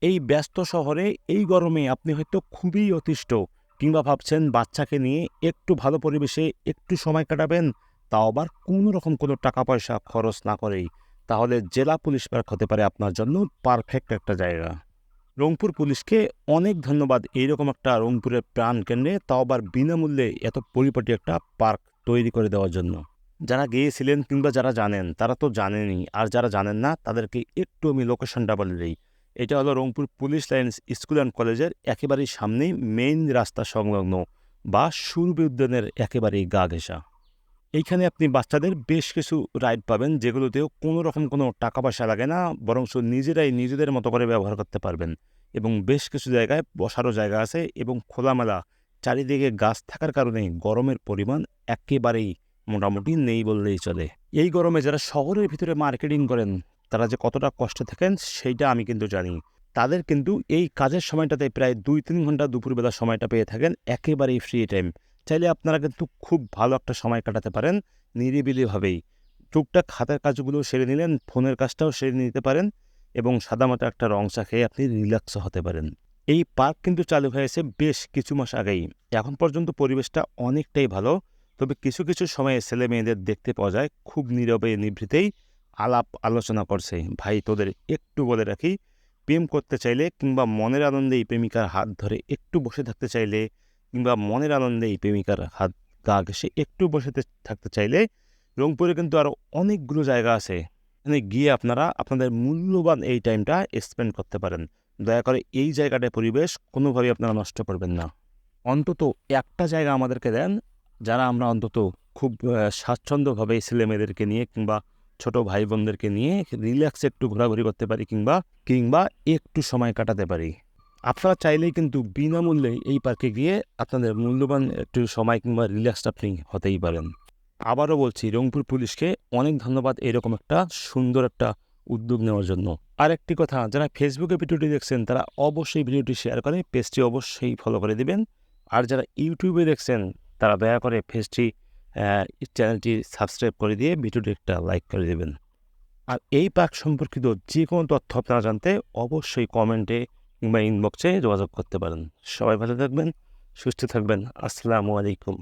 এই ব্যস্ত শহরে এই গরমে আপনি হয়তো খুবই অতিষ্ঠ, কিংবা ভাবছেন বাচ্চাকে নিয়ে একটু ভালো পরিবেশে একটু সময় কাটাবেন, তাও আবার কোনো রকম কোনো টাকা পয়সা খরচ না করেই, তাহলে জেলা পুলিশ পার্ক হতে পারে আপনার জন্য পারফেক্ট একটা জায়গা। রংপুর পুলিশকে অনেক ধন্যবাদ এইরকম একটা রংপুরের প্রাণ কেন্দ্রে, তাও আবার বিনামূল্যে এত পরিপাটি একটা পার্ক তৈরি করে দেওয়ার জন্য। যারা গিয়েছিলেন কিংবা যারা জানেন তারা তো জানেনই, আর যারা জানেন না তাদেরকে একটু আমি লোকেশনটা বলে দিই। এটা হলো Rangpur police lines school and কলেজের একেবারেই সামনেই, মেইন রাস্তা সংলগ্ন বা সুরভি উদ্যানের একেবারেই গা ঘেঁষা। এইখানে আপনি বাচ্চাদের বেশ কিছু রাইড পাবেন, যেগুলোতেও কোনো রকম কোনো টাকা পয়সা লাগে না, বরং নিজেরাই নিজেদের মতো করে ব্যবহার করতে পারবেন। এবং বেশ কিছু জায়গায় বসারও জায়গা আছে এবং খোলামেলা, চারিদিকে গাছ থাকার কারণে গরমের পরিমাণ একেবারেই মোটামুটি নেই বললেই চলে। এই গরমে যারা শহরের ভিতরে মার্কেটিং করেন, তারা যে কতটা কষ্টে থাকেন সেইটা আমি কিন্তু জানি। তাদের কিন্তু এই কাজের সময়টাতে প্রায় 2-3 ঘন্টা দুপুরবেলা সময়টা পেয়ে থাকেন একেবারেই ফ্রি টাইম। চাইলে আপনারা কিন্তু খুব ভালো একটা সময় কাটাতে পারেন নিরিবিলিভাবেই। টুকটাক হাতের কাজগুলো সেরে নিলেন, ফোনের কাজটাও সেরে নিতে পারেন এবং সাদামাটা একটা রং চা খেয়ে আপনি রিল্যাক্সও হতে পারেন। এই পার্ক কিন্তু চালু হয়েছে বেশ কিছু মাস আগেই। এখন পর্যন্ত পরিবেশটা অনেকটাই ভালো। তবে কিছু কিছু সময়ে ছেলে মেয়েদের দেখতে পাওয়া যায় খুব নীরবে নিভৃতেই আলাপ আলোচনা করছে। ভাই তোদের একটু বলে রাখি, প্রেম করতে চাইলে কিংবা মনের আনন্দেই প্রেমিকার হাত ধরে একটু বসে থাকতে চাইলে, কিংবা মনের আনন্দেই প্রেমিকার হাত গা ঘেঁষে একটু বসে থাকতে চাইলে, রংপুরে কিন্তু আরও অনেকগুলো জায়গা আছে। এখানে গিয়ে আপনারা আপনাদের মূল্যবান এই টাইমটা স্পেন্ড করতে পারেন। দয়া করে এই জায়গাটার পরিবেশ কোনোভাবেই আপনারা নষ্ট করবেন না। অন্তত একটা জায়গা আমাদেরকে দেন, যারা আমরা অন্তত খুব স্বাচ্ছন্দ্যভাবে ছেলে মেয়েদেরকে নিয়ে কিংবা ছোট ভাই বোনদেরকে নিয়ে রিল্যাক্সে একটু ঘোরাঘুরি করতে পারি, কিংবা কিংবা একটু সময় কাটাতে পারি। আপনারা চাইলেই কিন্তু বিনামূল্যে এই পার্কে গিয়ে আপনাদের মূল্যবান একটু সময় কিংবা রিল্যাক্সড আপনি হতেই পারেন। আবারও বলছি, রংপুর পুলিশকে অনেক ধন্যবাদ এরকম একটা সুন্দর একটা উদ্যোগ নেওয়ার জন্য। আর একটি কথা, যারা ফেসবুকে ভিডিওটি দেখছেন তারা অবশ্যই ভিডিওটি শেয়ার করে পেজটি অবশ্যই ফলো করে দিবেন। আর যারা ইউটিউবে দেখছেন তারা দয়া করে চ্যানেলটি সাবস্ক্রাইব করে দিয়ে ভিডিওটি একটা লাইক করে দেবেন। আর এই পার্ক সম্পর্কিত যে কোনো তথ্য আপনারা জানতে অবশ্যই কমেন্টে কিংবা ইনবক্সে যোগাযোগ করতে পারেন। সবাই ভালো থাকবেন, সুস্থ থাকবেন। আসসালামু আলাইকুম।